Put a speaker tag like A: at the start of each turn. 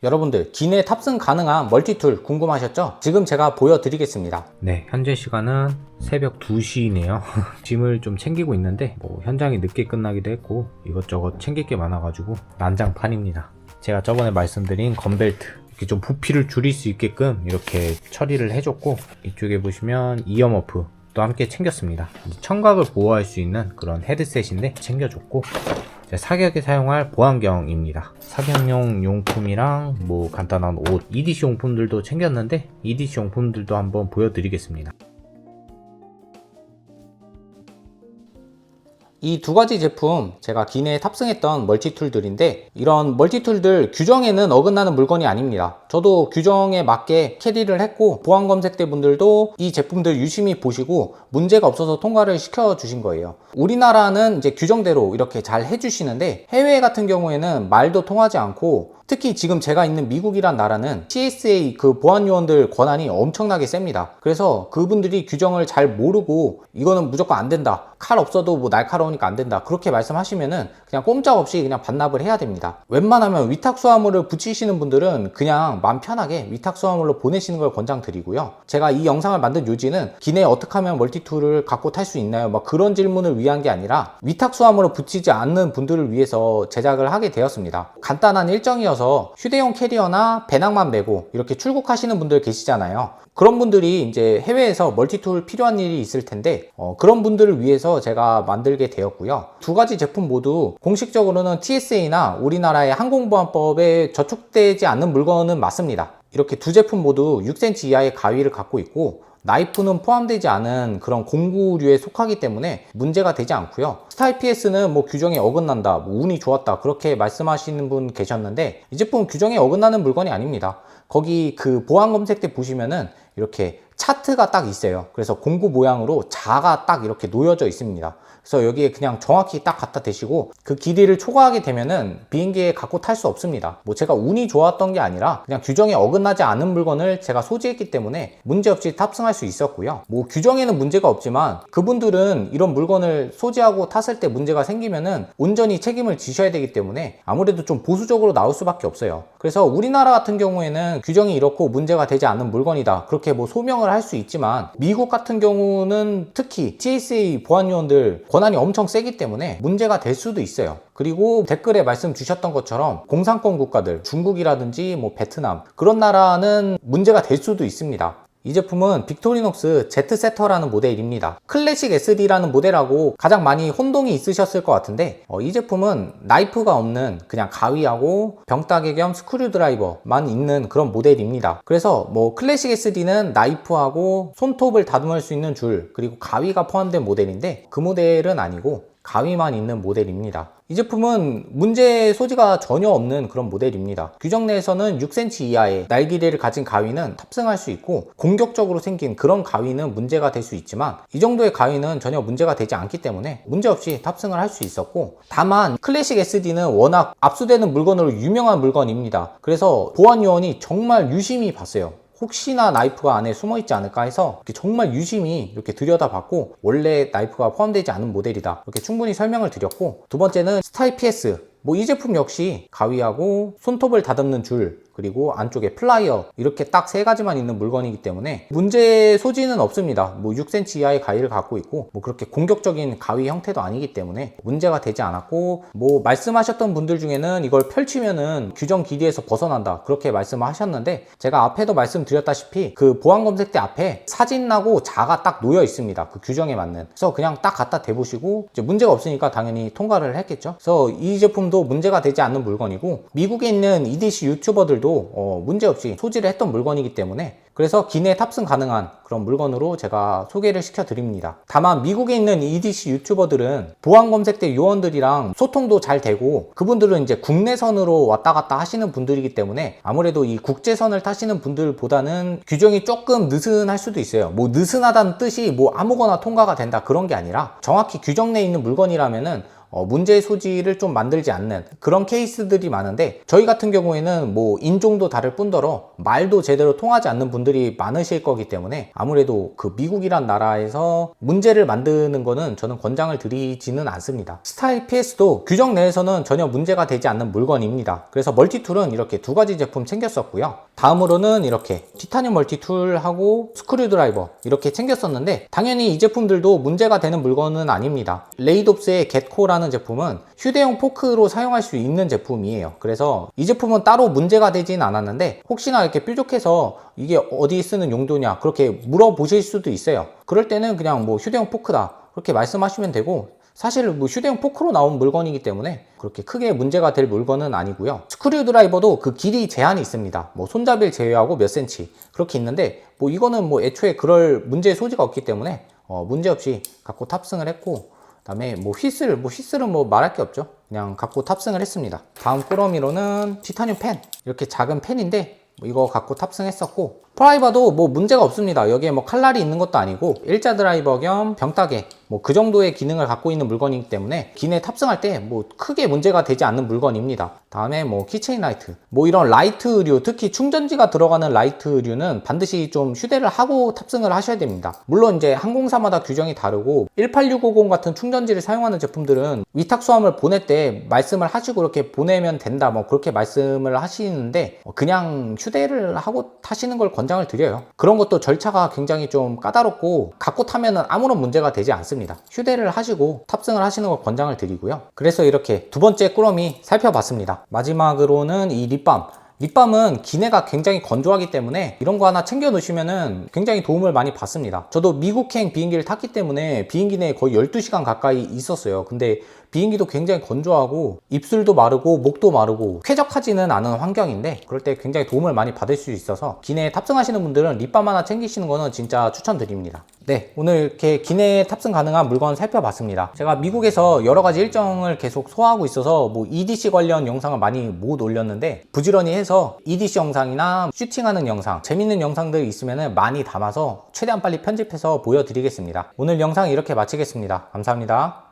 A: 여러분들 기내 탑승 가능한 멀티툴 궁금하셨죠? 지금 제가 보여드리겠습니다.
B: 네, 현재 시간은 새벽 2시네요. 짐을 좀 챙기고 있는데 현장이 늦게 끝나기도 했고 이것저것 챙길 게 많아가지고 난장판입니다. 제가 저번에 말씀드린 건벨트 이렇게 좀 부피를 줄일 수 있게끔 이렇게 처리를 해줬고, 이쪽에 보시면 이어머프 또 함께 챙겼습니다. 청각을 보호할 수 있는 그런 헤드셋인데 챙겨줬고, 사격에 사용할 보안경입니다. 사격용 용품이랑 간단한 옷, EDC 용품들도 챙겼는데 EDC 용품들도 한번 보여드리겠습니다.
A: 이 두 가지 제품 제가 기내에 탑승했던 멀티툴들인데, 이런 멀티툴들 규정에는 어긋나는 물건이 아닙니다. 저도 규정에 맞게 캐리를 했고, 보안검색대 분들도 이 제품들 유심히 보시고 문제가 없어서 통과를 시켜 주신 거예요. 우리나라는 이제 규정대로 이렇게 잘 해주시는데, 해외 같은 경우에는 말도 통하지 않고, 특히 지금 제가 있는 미국이란 나라는 TSA 그 보안 요원들 권한이 엄청나게 셉니다. 그래서 그분들이 규정을 잘 모르고 이거는 무조건 안 된다, 칼 없어도 날카로우니까 안 된다, 그렇게 말씀하시면은 그냥 꼼짝없이 그냥 반납을 해야 됩니다. 웬만하면 위탁수화물을 붙이시는 분들은 그냥 마음 편하게 위탁수화물로 보내시는 걸 권장드리고요. 제가 이 영상을 만든 요지는 기내에 어떻게 하면 멀티툴을 갖고 탈 수 있나요? 그런 질문을 위한 게 아니라 위탁수화물을 붙이지 않는 분들을 위해서 제작을 하게 되었습니다. 간단한 일정이어서 휴대용 캐리어나 배낭만 메고 이렇게 출국하시는 분들 계시잖아요. 그런 분들이 이제 해외에서 멀티툴 필요한 일이 있을 텐데, 그런 분들을 위해서 제가 만들게 되었고요. 두 가지 제품 모두 공식적으로는 TSA나 우리나라의 항공보안법에 저촉되지 않는 물건은 맞습니다. 이렇게 두 제품 모두 6cm 이하의 가위를 갖고 있고, 나이프는 포함되지 않은 그런 공구류에 속하기 때문에 문제가 되지 않고요. 스타일 PS는 규정에 어긋난다, 운이 좋았다, 그렇게 말씀하시는 분 계셨는데, 이 제품은 규정에 어긋나는 물건이 아닙니다. 거기 그 보안 검색대 보시면은 이렇게 차트가 딱 있어요. 그래서 공구 모양으로 자가 딱 이렇게 놓여져 있습니다. 그래서 여기에 그냥 정확히 딱 갖다 대시고, 그 길이를 초과하게 되면은 비행기에 갖고 탈 수 없습니다. 제가 운이 좋았던 게 아니라 그냥 규정에 어긋나지 않은 물건을 제가 소지했기 때문에 문제없이 탑승할 수 있었고요. 규정에는 문제가 없지만 그분들은 이런 물건을 소지하고 탔을 때 문제가 생기면은 온전히 책임을 지셔야 되기 때문에 아무래도 좀 보수적으로 나올 수밖에 없어요. 그래서 우리나라 같은 경우에는 규정이 이렇고 문제가 되지 않는 물건이다, 그렇게 소명을 할 수 있지만, 미국 같은 경우는 특히 TSA 보안요원들 권한이 엄청 세기 때문에 문제가 될 수도 있어요. 그리고 댓글에 말씀 주셨던 것처럼 공산권 국가들, 중국이라든지 베트남, 그런 나라는 문제가 될 수도 있습니다. 이 제품은 빅토리녹스 Z세터라는 모델입니다. 클래식 SD라는 모델하고 가장 많이 혼동이 있으셨을 것 같은데, 이 제품은 나이프가 없는 그냥 가위하고 병따개 겸 스크류드라이버만 있는 그런 모델입니다. 그래서 클래식 SD는 나이프하고 손톱을 다듬을 수 있는 줄, 그리고 가위가 포함된 모델인데, 그 모델은 아니고 가위만 있는 모델입니다. 이 제품은 문제 소지가 전혀 없는 그런 모델입니다. 규정 내에서는 6cm 이하의 날길이를 가진 가위는 탑승할 수 있고, 공격적으로 생긴 그런 가위는 문제가 될 수 있지만, 이 정도의 가위는 전혀 문제가 되지 않기 때문에 문제없이 탑승을 할 수 있었고, 다만 클래식 SD는 워낙 압수되는 물건으로 유명한 물건입니다. 그래서 보안요원이 정말 유심히 봤어요. 혹시나 나이프가 안에 숨어있지 않을까 해서 정말 유심히 이렇게 들여다봤고, 원래 나이프가 포함되지 않은 모델이다, 이렇게 충분히 설명을 드렸고, 두 번째는 스타일 PS. 이 제품 역시 가위하고 손톱을 다듬는 줄, 그리고 안쪽에 플라이어, 이렇게 딱 세 가지만 있는 물건이기 때문에 문제 소지는 없습니다. 6cm 이하의 가위를 갖고 있고, 그렇게 공격적인 가위 형태도 아니기 때문에 문제가 되지 않았고, 말씀하셨던 분들 중에는 이걸 펼치면은 규정 길이에서 벗어난다, 그렇게 말씀하셨는데, 제가 앞에도 말씀드렸다시피 그 보안 검색대 앞에 사진하고 자가 딱 놓여 있습니다. 그 규정에 맞는. 그래서 그냥 딱 갖다 대보시고, 이제 문제가 없으니까 당연히 통과를 했겠죠. 그래서 이 제품도 문제가 되지 않는 물건이고, 미국에 있는 EDC 유튜버들도 문제없이 소지를 했던 물건이기 때문에, 그래서 기내에 탑승 가능한 그런 물건으로 제가 소개를 시켜드립니다. 다만 미국에 있는 EDC 유튜버들은 보안검색대 요원들이랑 소통도 잘 되고, 그분들은 이제 국내선으로 왔다 갔다 하시는 분들이기 때문에 아무래도 이 국제선을 타시는 분들보다는 규정이 조금 느슨할 수도 있어요. 느슨하다는 뜻이 아무거나 통과가 된다, 그런 게 아니라 정확히 규정 내에 있는 물건이라면은 문제 소지를 좀 만들지 않는 그런 케이스들이 많은데, 저희 같은 경우에는 뭐 인종도 다를 뿐더러 말도 제대로 통하지 않는 분들이 많으실 거기 때문에 아무래도 그 미국이란 나라에서 문제를 만드는 거는 저는 권장을 드리지는 않습니다. 스타일 PS도 규정 내에서는 전혀 문제가 되지 않는 물건입니다. 그래서 멀티툴은 이렇게 두 가지 제품 챙겼었고요. 다음으로는 이렇게 티타늄 멀티툴하고 스크류드라이버 이렇게 챙겼었는데, 당연히 이 제품들도 문제가 되는 물건은 아닙니다. 레이덥스의 겟코라는 제품은 휴대용 포크로 사용할 수 있는 제품이에요. 그래서 이 제품은 따로 문제가 되진 않았는데, 혹시나 이렇게 뾰족해서 이게 어디 쓰는 용도냐 그렇게 물어보실 수도 있어요. 그럴 때는 그냥 뭐 휴대용 포크다 그렇게 말씀하시면 되고, 사실 뭐 휴대용 포크로 나온 물건이기 때문에 그렇게 크게 문제가 될 물건은 아니고요. 스크류 드라이버도 그 길이 제한이 있습니다. 뭐 손잡이를 제외하고 몇 센치 그렇게 있는데, 뭐 이거는 뭐 애초에 그럴 문제의 소지가 없기 때문에 문제없이 갖고 탑승을 했고, 그다음에 뭐 휘슬은 뭐 말할 게 없죠. 그냥 갖고 탑승을 했습니다. 다음 꾸러미로는 티타늄 펜, 이렇게 작은 펜인데 이거 갖고 탑승했었고, 프라이버도 뭐 문제가 없습니다. 여기에 뭐 칼날이 있는 것도 아니고 일자 드라이버 겸 병따개 뭐 그 정도의 기능을 갖고 있는 물건이기 때문에 기내에 탑승할 때 뭐 크게 문제가 되지 않는 물건입니다. 다음에 뭐 키체인 라이트, 뭐 이런 라이트류, 특히 충전지가 들어가는 라이트류는 반드시 좀 휴대를 하고 탑승을 하셔야 됩니다. 물론 이제 항공사마다 규정이 다르고 18650 같은 충전지를 사용하는 제품들은 위탁 수함을 보낼 때 말씀을 하시고 이렇게 보내면 된다 뭐 그렇게 말씀을 하시는데, 그냥 휴대를 하고 타시는 걸 권장을 드려요. 그런 것도 절차가 굉장히 좀 까다롭고 갖고 타면은 아무런 문제가 되지 않습니다. 휴대를 하시고 탑승을 하시는 걸 권장을 드리고요. 그래서 이렇게 두 번째 꾸러미 살펴봤습니다. 마지막으로는 이 립밤은 기내가 굉장히 건조하기 때문에 이런 거 하나 챙겨 놓으시면은 굉장히 도움을 많이 받습니다. 저도 미국행 비행기를 탔기 때문에 비행기 내에 거의 12시간 가까이 있었어요. 근데 비행기도 굉장히 건조하고 입술도 마르고 목도 마르고 쾌적하지는 않은 환경인데, 그럴 때 굉장히 도움을 많이 받을 수 있어서 기내에 탑승하시는 분들은 립밤 하나 챙기시는 거는 진짜 추천드립니다. 네, 오늘 이렇게 기내에 탑승 가능한 물건 살펴봤습니다. 제가 미국에서 여러 가지 일정을 계속 소화하고 있어서 뭐 EDC 관련 영상을 많이 못 올렸는데, 부지런히 해서 EDC 영상이나 슈팅하는 영상, 재밌는 영상들 있으면 많이 담아서 최대한 빨리 편집해서 보여드리겠습니다. 오늘 영상 이렇게 마치겠습니다. 감사합니다.